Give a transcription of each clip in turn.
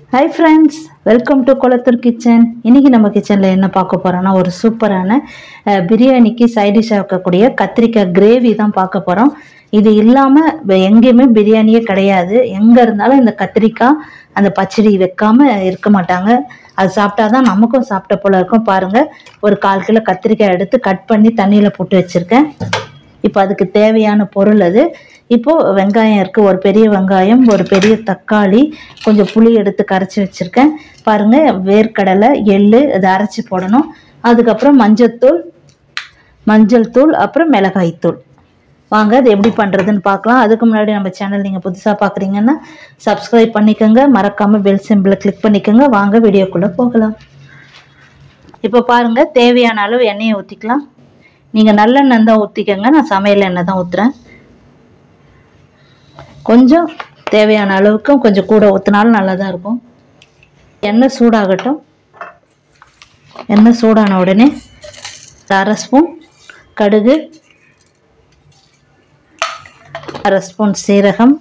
Hi friends, welcome to Kolathur Kitchen. இன்னைக்கு நம்ம கிச்சன்ல என்ன பார்க்க போறோம்னா ஒரு சூப்பரான பிரியாணிக்கு சைட் டிஷ் ஆக்கக்கூடிய கத்திரிக்காய் கிரேவி தான் பார்க்க போறோம். இது இல்லாம எங்கேயுமே பிரியாணியே கிடையாது. எங்க இருந்தாலும் இந்த கத்திரிக்காய் அந்த பச்சடி வைக்காம இருக்க மாட்டாங்க. அது சாப்பிட்டாதான் நமக்கும் சாப்பிட்ட போல இருக்கும். பாருங்க, ஒரு 1/4 கிலோ கத்திரிக்காய் எடுத்து கட் பண்ணி தண்ணியில போட்டு வச்சிருக்கேன். இப்போ அதுக்கு தேவையான பொருள் அது. இப்போ வெங்காயம் இருக்கு, ஒரு பெரிய வெங்காயம், ஒரு பெரிய தக்காளி, கொஞ்சம் புளி எடுத்து கரைச்சி வச்சிருக்கேன். பாருங்க, வேர்க்கடலை, எள்ளு இதை அரைச்சி போடணும். அதுக்கப்புறம் மஞ்சள் தூள், அப்புறம் மிளகாய் தூள். வாங்க அது எப்படி பண்ணுறதுன்னு பார்க்கலாம். அதுக்கு முன்னாடி நம்ம சேனல் நீங்கள் புதுசாக பார்க்குறீங்கன்னா சப்ஸ்கிரைப் பண்ணிக்கோங்க, மறக்காமல் பெல் சிம்பிளை கிளிக் பண்ணிக்கோங்க. வாங்க வீடியோக்குள்ளே போகலாம். இப்போ பாருங்கள், தேவையான அளவு எண்ணெயை ஊற்றிக்கலாம். நீங்கள் நல்லெண்ணெய் தான் ஊற்றிக்கோங்க, நான் சமையல் எண்ணெய் தான் ஊற்றுறேன். கொஞ்சம் தேவையான அளவுக்கு கொஞ்சம் கூட ஊற்றினாலும் நல்லா தான் இருக்கும். எண்ணெய் சூடாகட்டும். எண்ணெய் சூடான உடனே 1/2 ஸ்பூன் கடுகு, 1/2 ஸ்பூன் சீரகம்,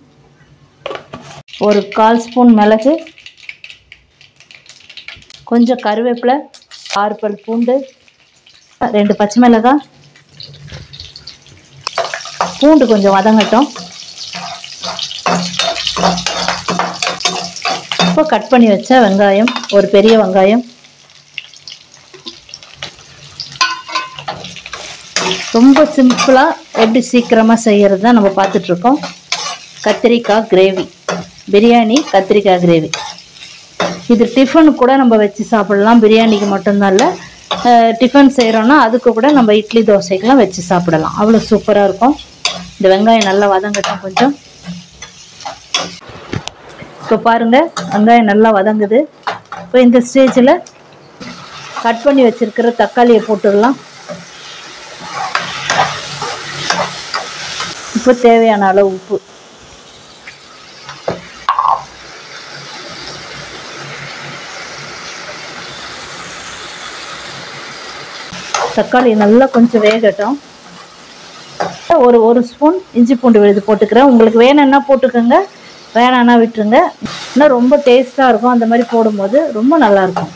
ஒரு 1/4 ஸ்பூன் மிளகு, கொஞ்சம் கருவேப்பிலை, 6 பல் பூண்டு, 2 பச்சை மிளகாய். பூண்டு கொஞ்சம் வதங்கட்டும். இப்போ கட் பண்ணி வச்ச வெங்காயம், ஒரு பெரிய வெங்காயம். ரொம்ப சிம்பிளாக எப்படி சீக்கிரமாக செய்கிறது தான் நம்ம பார்த்துட்ருக்கோம். கத்திரிக்காய் கிரேவி, பிரியாணி கத்திரிக்காய் கிரேவி. இது டிஃபனு கூட நம்ம வச்சு சாப்பிடலாம். பிரியாணிக்கு மட்டும்தான் இல்லை, டிஃபன் செய்கிறோன்னா அதுக்கு கூட நம்ம இட்லி தோசைக்கெலாம் வச்சு சாப்பிடலாம். அவ்வளோ சூப்பராக இருக்கும். இந்த வெங்காயம் நல்லா வதங்கட்டும் கொஞ்சம். இப்போ பாருங்கள், வெங்காயம் நல்லா வதங்குது. இப்போ இந்த ஸ்டேஜில் கட் பண்ணி வச்சுருக்கிற தக்காளியை போட்டுடலாம். இப்போ தேவையான அளவு உப்பு. தக்காளி நல்லா கொஞ்சம் வேகட்டும். ஒரு ஸ்பூன் இஞ்சி பூண்டு விழுது போட்டுக்கிறேன். உங்களுக்கு வேணும்னா போட்டுக்கோங்க, வேணான்னா விட்டுருங்க. இன்னும் ரொம்ப டேஸ்ட்டாக இருக்கும். அந்த மாதிரி போடும்போது ரொம்ப நல்லாயிருக்கும்.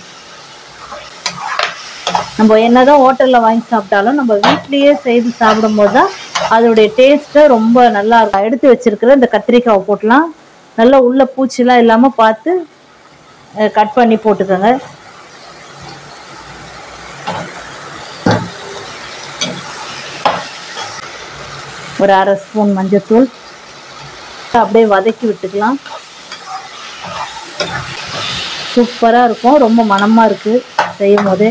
நம்ம என்னதான் ஹோட்டலில் வாங்கி சாப்பிட்டாலும் நம்ம வீட்லேயே செய்து சாப்பிடும்போது தான் அதோடைய டேஸ்ட்டு ரொம்ப நல்லா இருக்கும். எடுத்து வச்சிருக்கிற இந்த கத்திரிக்காவை போட்டலாம். நல்லா உள்ள பூச்சிலாம் இல்லாமல் பார்த்து கட் பண்ணி போட்டுக்கோங்க. ஒரு 1/2 ஸ்பூன் மஞ்சள்தூள் அப்படியே வதக்கி விட்டுக்கலாம். சூப்பராக இருக்கும், ரொம்ப மணமாக இருக்குது செய்யும் போதே.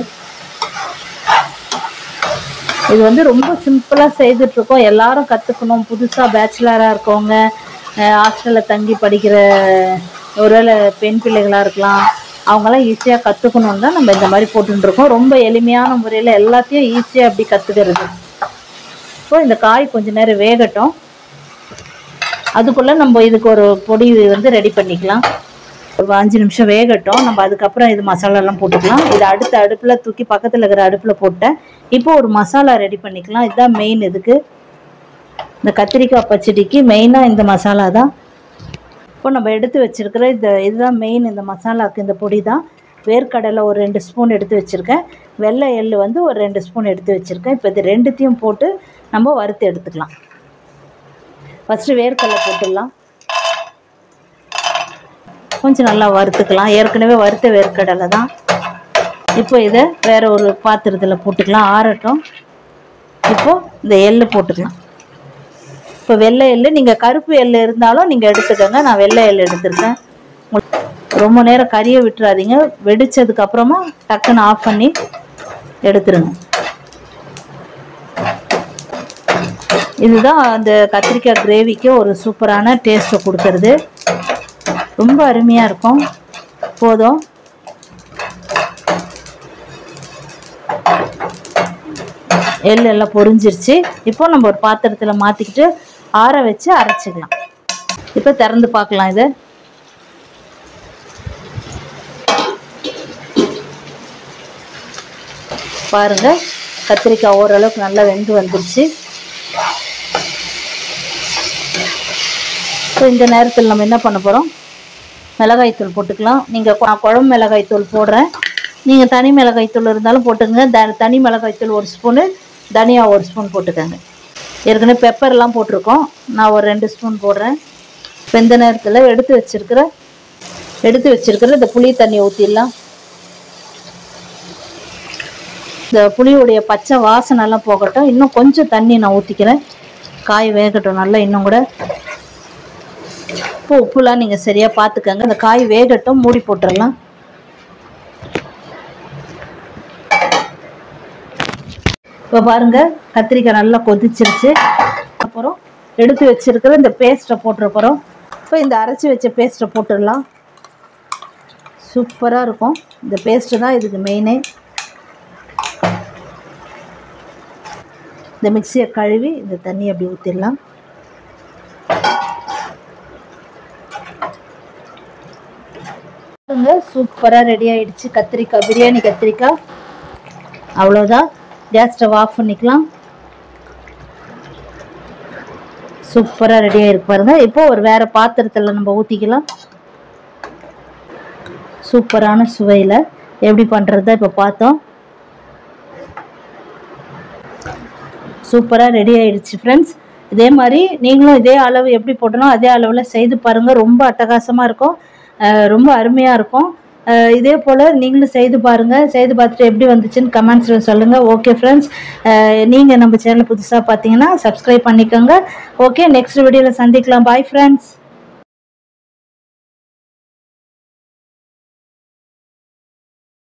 இது வந்து ரொம்ப சிம்பிளாக செய்துட்ருக்கோம். எல்லாரும் கற்றுக்கணும். புதுசாக பேச்சுலராக இருக்கவங்க, ஹாஸ்டலில் தங்கி படிக்கிற ஒருவேளை பெண் பிள்ளைகளாக இருக்கலாம், அவங்களாம் ஈஸியாக கற்றுக்கணுன்னு தான் நம்ம இந்த மாதிரி போட்டுருக்கோம். ரொம்ப எளிமையான முறையில் எல்லாத்தையும் ஈஸியாக அப்படி கற்றுக்கிறது. இப்போ இந்த காய் கொஞ்சம் நேரம் வேகட்டும். அதுக்குள்ளே நம்ம இதுக்கு ஒரு பொடி வந்து ரெடி பண்ணிக்கலாம். ஒரு 5 நிமிஷம் வேகட்டும். நம்ம அதுக்கப்புறம் இது மசாலாலாம் போட்டுக்கலாம். இது அடுத்த அடுப்பில் தூக்கி பக்கத்தில் இருக்கிற அடுப்பில் போட்டேன். இப்போ ஒரு மசாலா ரெடி பண்ணிக்கலாம். இதுதான் மெயின். இதுக்கு இந்த கத்திரிக்காய் பச்சடிக்கு மெயினாக இந்த மசாலா தான். இப்போ நம்ம எடுத்து வச்சுருக்கிற இதுதான் மெயின். இந்த மசாலாவுக்கு இந்த பொடி தான். வேர்க்கடலை ஒரு 2 ஸ்பூன் எடுத்து வச்சுருக்கேன். வெள்ளை எள்ளு வந்து ஒரு 2 ஸ்பூன் எடுத்து வச்சுருக்கேன். இப்போ இது ரெண்டுத்தையும் போட்டு நம்ம வறுத்து எடுத்துக்கலாம். ஃபஸ்ட்டு வேர்க்கடலை போட்டுடலாம். கொஞ்சம் நல்லா வறுத்துக்கலாம். ஏற்கனவே வறுத்த வேர்க்கடலை தான். இப்போ இதை வேறு ஒரு பாத்திரத்தில் போட்டுக்கலாம், ஆறட்டும். இப்போது இந்த எள்ளு போட்டுக்கலாம். இப்போ வெள்ளை எள்ளு, நீங்கள் கருப்பு எள்ளு இருந்தாலும் நீங்கள் எடுத்துக்கோங்க. நான் வெள்ளை எள்ளு எடுத்துருக்கேன். ரொம்ப நேரம் கறியை விட்டுறாதீங்க. வெடித்ததுக்கப்புறமா டக்குன்னு ஆஃப் பண்ணி எடுத்துருங்க. இதுதான் அந்த கத்திரிக்காய் கிரேவிக்கு ஒரு சூப்பரான டேஸ்ட்டை கொடுக்கறது. ரொம்ப அருமையாக இருக்கும். போதும். எள்ளு எல்லாம் பொரிஞ்சிருச்சு. இப்போ நம்ம ஒரு பாத்திரத்தில் மாற்றிக்கிட்டு ஆற வச்சு அரைச்சிக்கலாம். இப்போ திறந்து பார்க்கலாம். இதை பாருங்கள், கத்திரிக்காய் ஓரளவுக்கு நல்லா வெந்து வந்துருச்சு. இப்போ இந்த நேரத்தில் நம்ம என்ன பண்ண போகிறோம், மிளகாய்த்தூள் போட்டுக்கலாம். நீங்கள் குழம்பு மிளகாய்த்தூள் போடுறேன், நீங்கள் தனி மிளகாய்த்தூள் இருந்தாலும் போட்டுங்க. தனி மிளகாய்த்தூள் 1 ஸ்பூனு, தனியா 1 ஸ்பூன் போட்டுக்கோங்க. ஏற்கனவே பெப்பர்லாம் போட்டிருக்கோம், நான் ஒரு 2 ஸ்பூன் போடுறேன். வெந்த நேரத்தில் எடுத்து வச்சிருக்கிற இந்த புளி தண்ணி ஊற்றிடலாம். இந்த புளியுடைய பச்சை வாசனைலாம் போகட்டும். இன்னும் கொஞ்சம் தண்ணி நான் ஊற்றிக்கிறேன், காய் வேகட்டும் நல்லா. இன்னும் கூட இப்போ உப்புலாம் நீங்கள் சரியாக பார்த்துக்கங்க. இந்த காய் வேகட்டும், மூடி போட்டுடலாம். இப்போ பாருங்கள், கத்திரிக்காய் நல்லா கொதிச்சிருச்சு. அப்புறம் எடுத்து வச்சிருக்கிற இந்த பேஸ்ட்டை போட்டுறப்போகிறோம். இப்போ இந்த அரைச்சி வச்ச பேஸ்ட்டை போட்டுடலாம். சூப்பராக இருக்கும். இந்த பேஸ்ட்டு தான் இதுக்கு மெயினே. இந்த மிக்சியை கழுவி இந்த தண்ணி அப்படி ஊற்றிடலாம். சூப்பராக ரெடி ஆகிடுச்சு கத்திரிக்காய், பிரியாணி கத்திரிக்காய். அவ்வளோதான், கேஸ் ஸ்டவ் ஆஃப் பண்ணிக்கலாம். சூப்பராக ரெடி ஆகிருக்கு பாருங்க. இப்போ ஒரு வேறு பாத்திரத்தில் நம்ம ஊற்றிக்கலாம். சூப்பரான சுவையில் எப்படி பண்ணுறத இப்போ பார்த்தோம். சூப்பராக ரெடி ஆகிடுச்சு ஃப்ரெண்ட்ஸ். இதே மாதிரி நீங்களும் இதே அளவு எப்படி போட்டணும் அதே அளவில் செய்து பாருங்கள். ரொம்ப அட்டகாசமாக இருக்கும், ரொம்ப அருமையாக இருக்கும். இதே போல் நீங்களும் செய்து பாருங்கள். செய்து பார்த்துட்டு எப்படி வந்துச்சுன்னு கமெண்ட்ஸில் சொல்லுங்கள். ஓகே ஃப்ரெண்ட்ஸ், நீங்கள் நம்ம சேனல் புதுசாக பார்த்தீங்கன்னா சப்ஸ்கிரைப் பண்ணிக்கோங்க. ஓகே, நெக்ஸ்ட் வீடியோவில் சந்திக்கலாம். Bye friends.